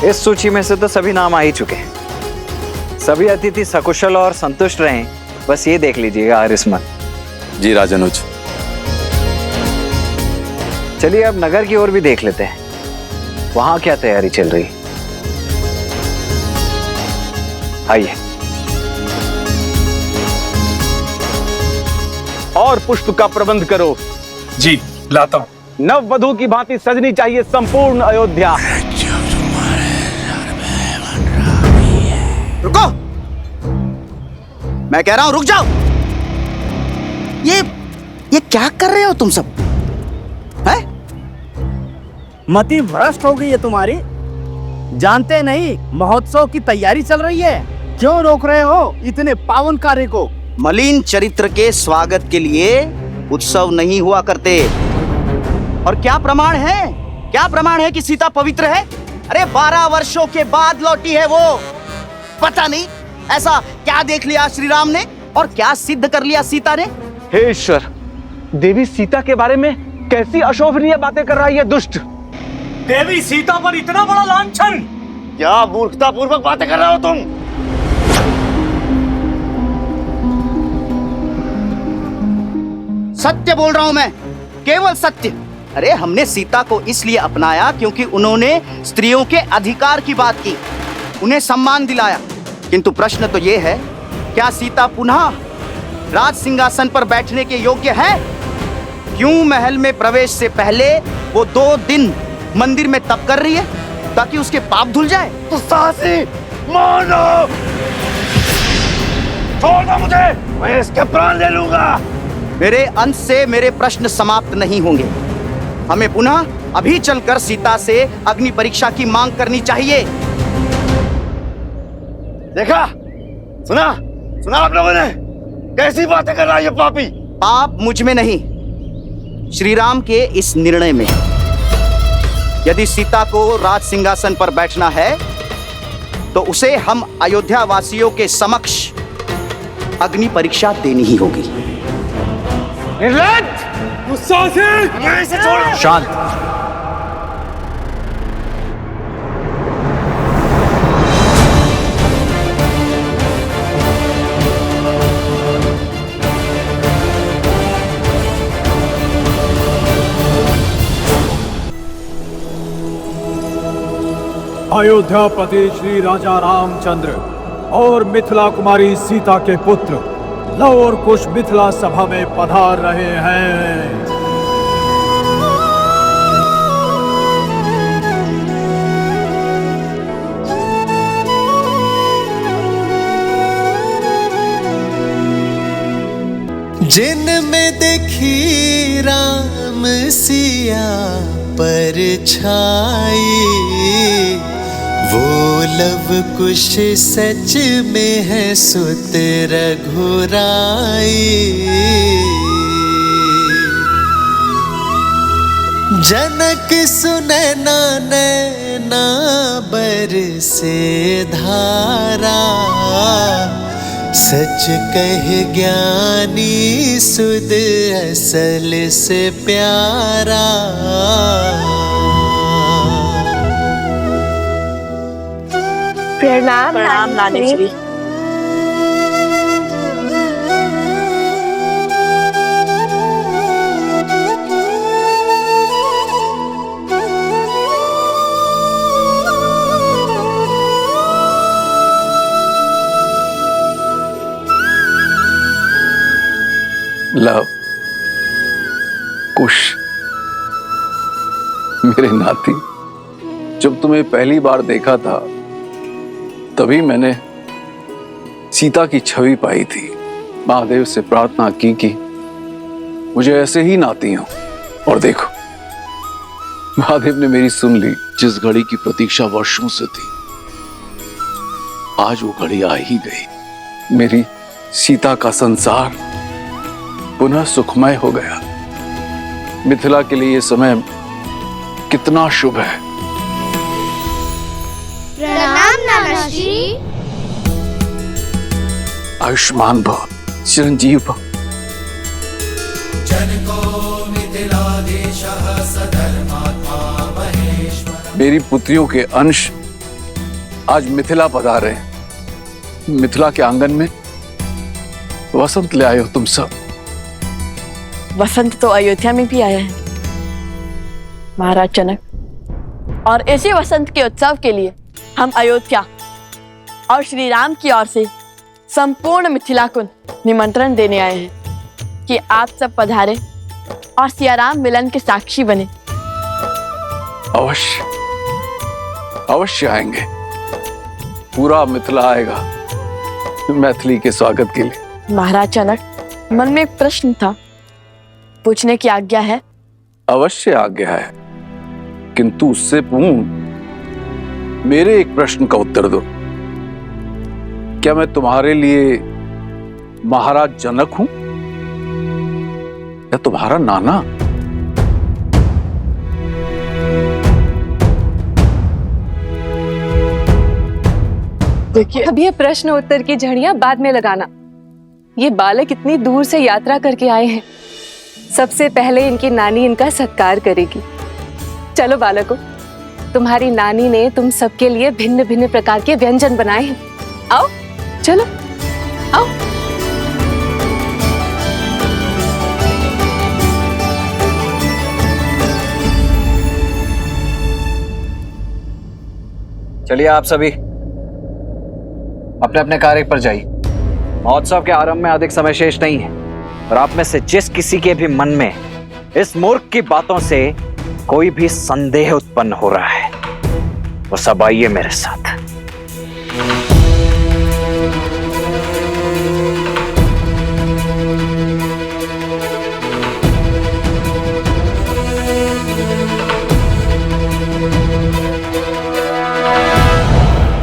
इस सूची में से तो सभी नाम आ ही चुके हैं। सभी अतिथि सकुशल और संतुष्ट रहें, बस ये देख लीजिएगा आरिसमन। जी राजनुज। चलिए अब नगर की ओर भी देख लेते हैं, वहां क्या तैयारी चल रही। आइए। और पुष्प का प्रबंध करो। जी लाता हूं। नववधू की भांति सजनी चाहिए संपूर्ण अयोध्या। रुको, मैं कह रहा हूं रुक जाओ। ये क्या कर रहे हो तुम सब? हैं? मति भ्रष्ट हो गई है तुम्हारी। जानते नहीं महोत्सव की तैयारी चल रही है, क्यों रोक रहे हो इतने पावन कार्य को? मलिन चरित्र के स्वागत के लिए उत्सव नहीं हुआ करते। और क्या प्रमाण है? क्या प्रमाण है कि सीता पवित्र है? अरे 12 वर्षों के बाद लौटी है वो। पता नहीं ऐसा क्या देख लिया श्री राम ने और क्या सिद्ध कर लिया सीता ने। हे ईश्वर, देवी सीता के बारे में कैसी अशोभनीय बातें कर रही है दुष्ट। देवी सीता पर इतना बड़ा लांछन! क्या मूर्खता पूर्वक बातें कर रहे हो तुम? सत्य बोल रहा हूं मैं, केवल सत्य। अरे हमने सीता को इसलिए अपनाया क्योंकि उन्होंने स्त्रियों के अधिकार की बात की, उन्हें सम्मान दिलाया। किंतु प्रश्न तो ये है, क्या सीता पुनः राज सिंहासन पर बैठने के योग्य है? क्यों महल में प्रवेश से पहले वो 2 दिन मंदिर में तप कर रही है ताकि उसके पाप धुल जाए? तो साहसी मानो, छोड़ दो मुझे, मैं इसके प्राण ले लूंगा। मेरे अंत से मेरे प्रश्न समाप्त नहीं होंगे। हमें पुनः अभी चलकर सीता से अग्नि परीक्षा की मांग करनी चाहिए। देखा, सुना आप लोगों ने कैसी बातें कर रहा है ये पापी। पाप मुझ में नहीं, श्री राम के इस निर्णय में। यदि सीता को राज सिंहासन पर बैठना है तो उसे हम अयोध्या वासियों के समक्ष अग्नि परीक्षा देनी ही होगी। निर्लज्ज! इसे छोड़ो। शांत। अयोध्यापति श्री राजा रामचंद्र और मिथिला कुमारी सीता के पुत्र लव और कुश मिथिला सभा में पधार रहे हैं। जिनमें देखी राम सिया पर छाई, वो लव कुश सच में है सुत रघुराई। जनक सुनैना नैना बरसे धारा, सच कह ज्ञानी सुध असल से प्यारा। प्रणाम नानी श्री। लव, कुश, मेरे नाती, जब तुम्हें पहली बार देखा था तभी मैंने सीता की छवि पाई थी। महादेव से प्रार्थना की कि मुझे ऐसे ही नाती हो, और देखो महादेव ने मेरी सुन ली। जिस घड़ी की प्रतीक्षा वर्षों से थी, आज वो घड़ी आ ही गई। मेरी सीता का संसार पुनः सुखमय हो गया। मिथिला के लिए ये समय कितना शुभ है। प्रणाम नाना श्री। आयुष्मान भव, चिरंजीव भव। मेरी पुत्रियों के अंश आज मिथिला पधारे हैं। मिथिला के आंगन में वसंत ले आए हो तुम सब। वसंत तो अयोध्या में भी आया है महाराज जनक, और इसी वसंत के उत्सव के लिए हम अयोध्या और श्री राम की ओर से संपूर्ण मिथिला को निमंत्रण देने आए हैं कि आप सब पधारे और सियाराम मिलन के साक्षी बने। अवश्य अवश्य आएंगे। पूरा मिथिला आएगा मैथिली के स्वागत के लिए। महाराज जनक, मन में एक प्रश्न था, पूछने की आज्ञा है? अवश्य आज्ञा है, किंतु उससे पूर्ण मेरे एक प्रश्न का उत्तर दो। क्या मैं तुम्हारे लिए महाराज जनक हूं या तुम्हारा नाना? देखिए, अब ये प्रश्न उत्तर की झड़ियां बाद में लगाना। ये बालक इतनी दूर से यात्रा करके आए हैं, सबसे पहले इनकी नानी इनका सत्कार करेगी। चलो बालकों, तुम्हारी नानी ने तुम सबके लिए भिन्न भिन्न प्रकार के व्यंजन बनाए हैं। आओ, चलो आओ। चलिए आप सभी अपने अपने कार्य पर जाइए। महोत्सव के आरंभ में अधिक समय शेष नहीं है, और आप में से जिस किसी के भी मन में इस मूर्ख की बातों से कोई भी संदेह उत्पन्न हो रहा है, वो सब आइए मेरे साथ।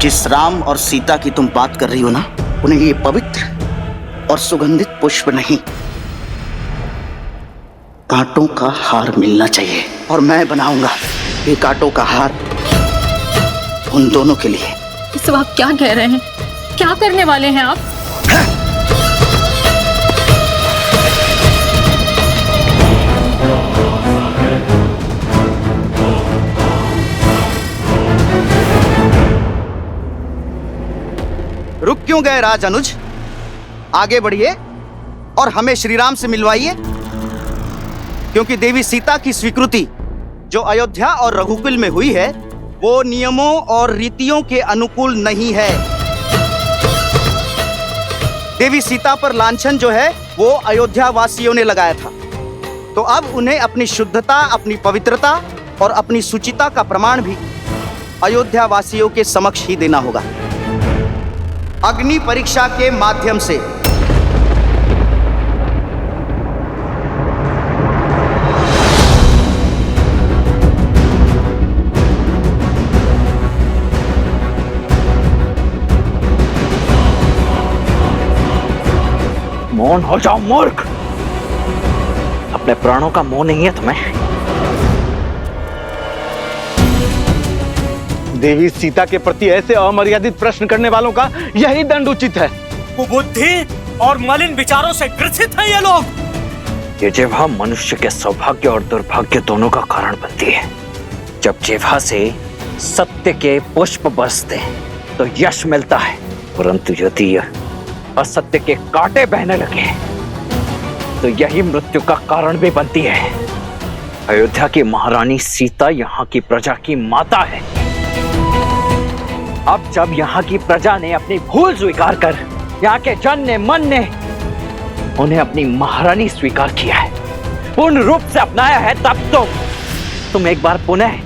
जिस राम और सीता की तुम बात कर रही हो ना, उन्हें ये पवित्र और सुगंधित पुष्प नहीं, कांटों का हार मिलना चाहिए, और मैं बनाऊंगा ये कांटों का हार उन दोनों के लिए। इस सब आप क्या कह रहे हैं? क्या करने वाले हैं आप? रुक क्यों गए राज अनुज? आगे बढ़िए और हमें श्री राम से मिलवाइए, क्योंकि देवी सीता की स्वीकृति जो अयोध्या और रघुकुल में हुई है, वो नियमों और रीतियों के अनुकूल नहीं है। देवी सीता पर लांछन जो है वो अयोध्या वासियों ने लगाया था, तो अब उन्हें अपनी शुद्धता, अपनी पवित्रता और अपनी सुचिता का प्रमाण भी अयोध्या वासियों के समक्ष ही देना होगा, अग्नि परीक्षा के माध्यम से। मौन हो जाओ मूर्ख, अपने प्राणों का मोह नहीं है तुम्हें? देवी सीता के प्रति ऐसे अमर्यादित प्रश्न करने वालों का यही दंड उचित है। कुबुद्धि और मलिन विचारों से ग्रसित हैं ये लोग। ये जिह्वा मनुष्य के सौभाग्य और दुर्भाग्य दोनों का कारण बनती है। जब जिह्वा से सत्य के पुष्प बरसते हैं तो यश मिलता है, परंतु यदि असत्य के कांटे बहने लगे तो यही मृत्यु का कारण भी बनती है। अयोध्या की महारानी सीता यहाँ की प्रजा की माता है। अब जब यहाँ की प्रजा ने अपनी भूल स्वीकार कर यहाँ के जन ने, मन ने उन्हें अपनी महारानी स्वीकार किया है, पूर्ण रूप से अपनाया है, तब तुम एक बार पुनः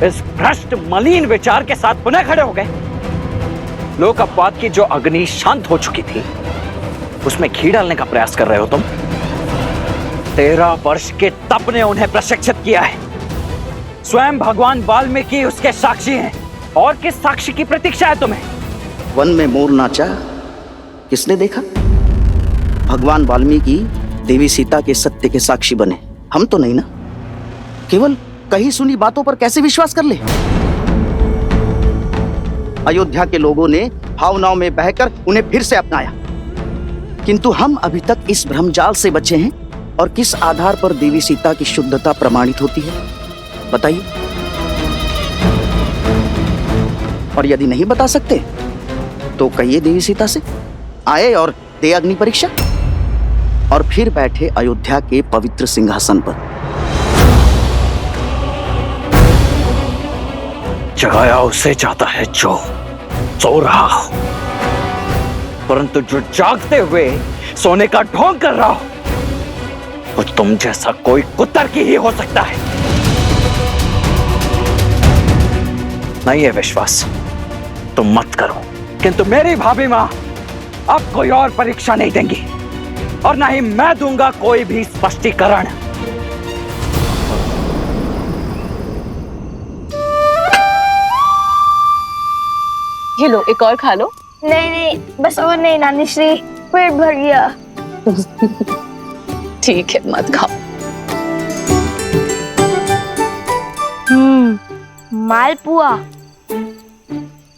इस भ्रष्ट मलिन विचार के साथ पुनः खड़े हो गए। लोक अपवाद की जो अग्नि शांत हो चुकी थी, उसमें घी डालने का प्रयास कर रहे हो तुम। 13 वर्ष के तप ने उन्हें प्रशिक्षित किया है। स्वयं भगवान वाल्मीकि उसके साक्षी हैं, और किस साक्षी की प्रतीक्षा है तुम्हें? वन में मोर नाचा किसने देखा? भगवान वाल्मीकि देवी सीता के सत्य के साक्षी बने, हम तो नहीं ना। केवल कही सुनी बातों पर कैसे विश्वास कर ले? अयोध्या के लोगों ने भावनाओं में बहकर उन्हें फिर से अपनाया, किंतु हम अभी तक इस भ्रमजाल से बचे हैं। और किस आधार पर देवी सीता की शुद्धता प्रमाणित होती है, बताइए? और यदि नहीं बता सकते तो कहिए देवी सीता से आए और दे अग्नि परीक्षा, और फिर बैठे अयोध्या के पवित्र सिंहासन पर। जगाया उसे जाता है जो सो रहा हो, परंतु जो जागते हुए सोने का ढोंग कर रहा हो वो तुम जैसा कोई कुतर्की ही हो सकता है। नहीं है विश्वास तुम मत करो, किंतु मेरी भाभी मां अब कोई और परीक्षा नहीं देंगी और ना ही मैं दूंगा कोई भी स्पष्टीकरण। ये लो, एक और खा लो। नहीं नहीं, बस और नहीं नानी श्री, पेट भर गया। ठीक है, मत खाओ। मालपुआ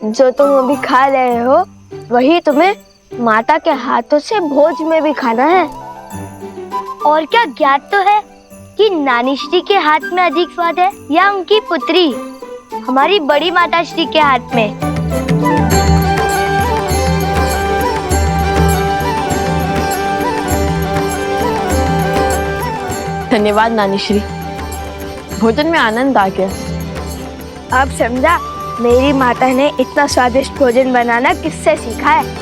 जो तुम अभी खा रहे हो वही तुम्हें माता के हाथों से भोज में भी खाना है। और क्या ज्ञात तो है कि नानी श्री के हाथ में अधिक स्वाद है या उनकी पुत्री हमारी बड़ी माता श्री के हाथ में? धन्यवाद नानी श्री, भोजन में आनंद आ गया। अब समझा मेरी माता ने इतना स्वादिष्ट भोजन बनाना किससे सीखा है।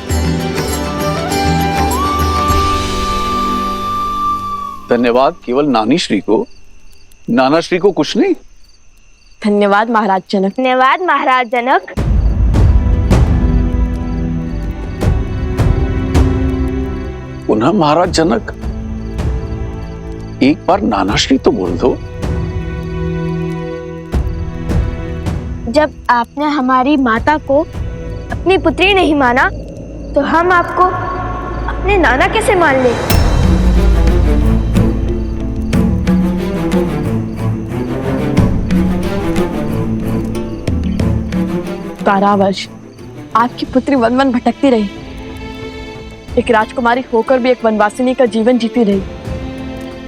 धन्यवाद केवल नानी श्री को, नाना श्री को कुछ नहीं। धन्यवाद महाराज जनक। धन्यवाद महाराज जनक। पुनः महाराज जनक, एक बार नाना श्री तो बोल दो। जब आपने हमारी माता को अपनी पुत्री नहीं माना तो हम आपको अपने नाना कैसे मान ले? कारावास आपकी पुत्री वन वन भटकती रही, एक राजकुमारी होकर भी एक वनवासिनी का जीवन जीती रही।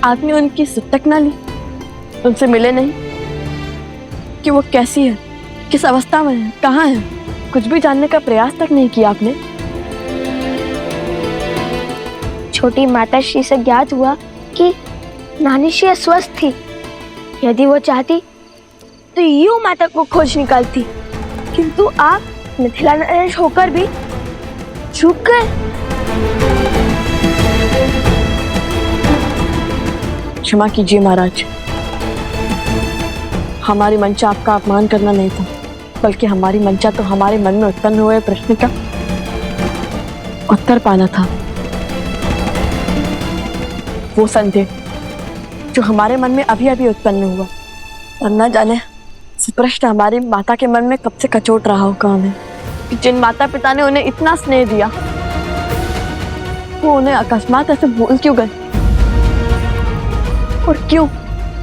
आपने उनकी सुध तक ना ली, उनसे मिले नहीं कि वो कैसी है, किस अवस्था में है, कहाँ है, कुछ भी जानने का प्रयास तक नहीं किया आपने। छोटी माता श्री से ज्ञात हुआ कि नानी श्री अस्वस्थ थी। यदि वो चाहती तो यूं माता को खोज निकालती, किंतु आप मिथिला नरेश होकर भी चूक गए। क्षमा कीजिए महाराज, हमारी मंशा आपका अपमान करना नहीं था, बल्कि हमारी मंशा तो हमारे मन में उत्पन्न हुए प्रश्न का उत्तर पाना था। वो संदेह जो हमारे मन में अभी अभी उत्पन्न हुआ, और न जाने ये प्रश्न हमारी माता के मन में कब से कचोट रहा होगा हमें, कि जिन माता पिता ने उन्हें इतना स्नेह दिया वो उन्हें अकस्मात ऐसे भूल क्यों गए, और क्यों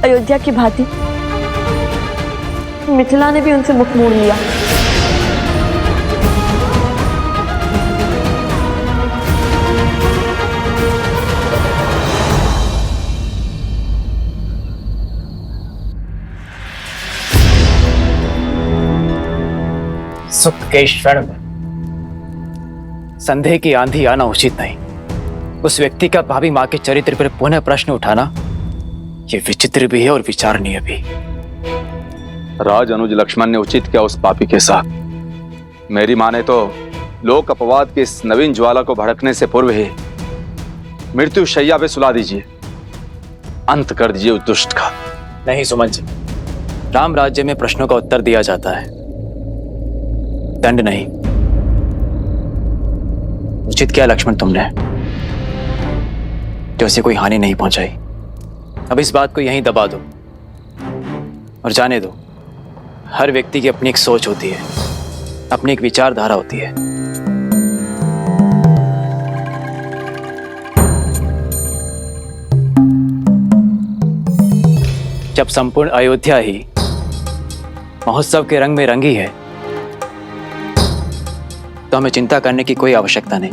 अयोध्या की भांति मिथिला ने भी उनसे मुख मोड़ लिया। सुख के क्षण में संदेह की आंधी आना उचित नहीं। उस व्यक्ति का भाभी मां के चरित्र पर पुनः प्रश्न उठाना ये विचित्र भी है और विचारणीय भी। राज अनुज लक्ष्मण ने उचित किया उस पापी के साथ। मेरी मां ने तो लोक अपवाद की इस नवीन ज्वाला को भड़कने से पूर्व ही मृत्यु शैया पे सुला दीजिए, अंत कर दीजिए उस दुष्ट का। नहीं सुमन जी, राम राज्य में प्रश्नों का उत्तर दिया जाता है, दंड नहीं। उचित किया लक्ष्मण तुमने, जो उसे कोई हानि नहीं पहुंचाई। अब इस बात को यहीं दबा दो और जाने दो, हर व्यक्ति की अपनी एक सोच होती है, अपनी एक विचारधारा होती है। जब संपूर्ण अयोध्या ही महोत्सव के रंग में रंगी है तो हमें चिंता करने की कोई आवश्यकता नहीं।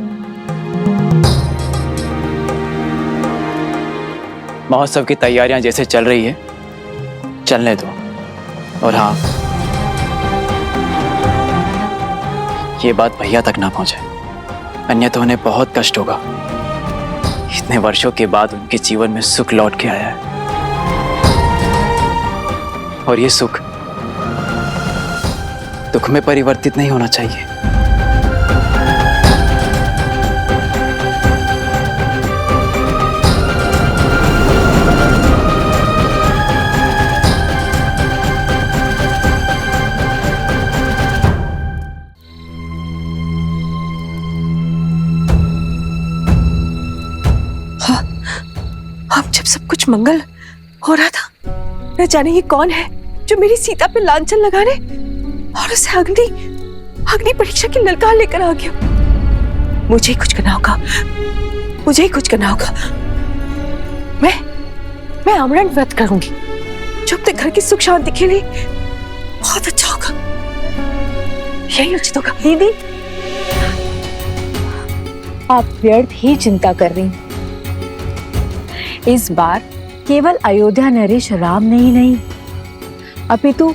महोत्सव की तैयारियां जैसे चल रही है चलने दो। और हाँ, कि ये बात भैया तक ना पहुंचे, अन्यथा उन्हें बहुत कष्ट होगा। इतने वर्षों के बाद उनके जीवन में सुख लौट के आया है, और ये सुख दुख में परिवर्तित नहीं होना चाहिए। अब जब सब कुछ मंगल हो रहा था, न जाने ये कौन है जो मेरी सीता पे लांछन लगाने और उसे अग्नि परीक्षा की ललकार लेकर आ गया। मुझे ही कुछ करना होगा, मुझे ही कुछ करना होगा। मैं आमरण व्रत करूंगी, जो अपने घर की सुख शांति के लिए बहुत अच्छा होगा। यही उचित होगा। दीदी, आप व्यर्थ ही चिंता कर रही हैं। इस बार केवल अयोध्या नरेश राम ने ही नहीं, अपितु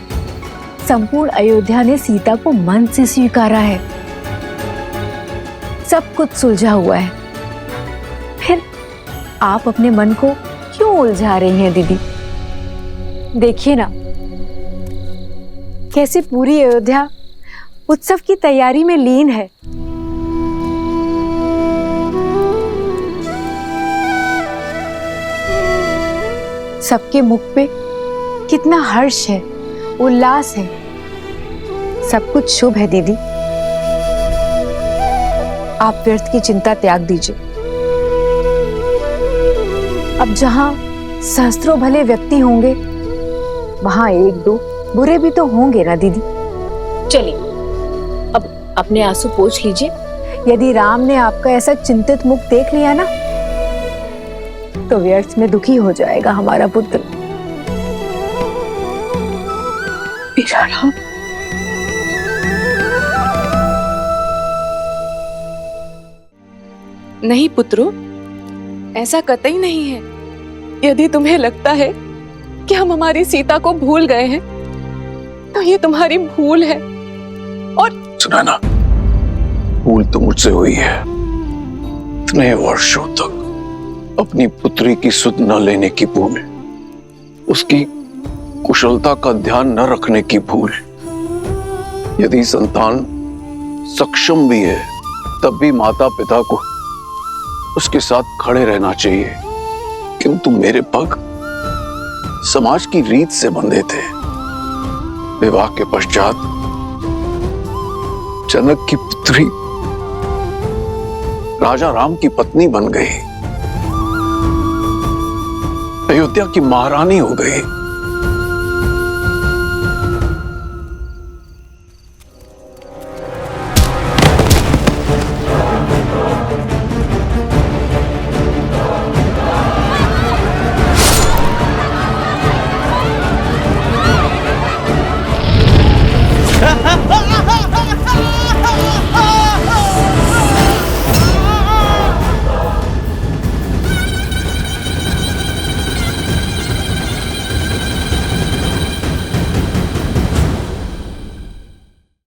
संपूर्ण अयोध्या ने सीता को मन से स्वीकारा है। सब कुछ सुलझा हुआ है। फिर आप अपने मन को क्यों उलझा रही हैं दीदी? देखिए ना, कैसे पूरी अयोध्या उत्सव की तैयारी में लीन है। सबके मुख पे कितना हर्ष है, उल्लास है। सब कुछ शुभ है दीदी। आप व्यर्थ की चिंता त्याग दीजिए। अब जहां सहस्त्रों भले व्यक्ति होंगे, वहां एक दो बुरे भी तो होंगे ना दीदी। चलिए, अब अपने आंसू पोंछ लीजिए। यदि राम ने आपका ऐसा चिंतित मुख देख लिया ना, तो व्यर्थ में दुखी हो जाएगा हमारा पुत्र। मेरा राम। नहीं पुत्रो, ऐसा कतई नहीं है। यदि तुम्हें लगता है कि हम हमारी सीता को भूल गए हैं, तो ये तुम्हारी भूल है। और सुनैना, भूल तो मुझसे हुई है। इतने वर्षों तक अपनी पुत्री की सुध न लेने की भूल, उसकी कुशलता का ध्यान न रखने की भूल। यदि संतान सक्षम भी है, तब भी माता पिता को उसके साथ खड़े रहना चाहिए। किंतु मेरे पग समाज की रीत से बंधे थे। विवाह के पश्चात जनक की पुत्री राजा राम की पत्नी बन गई, अयोध्या की महारानी हो गई।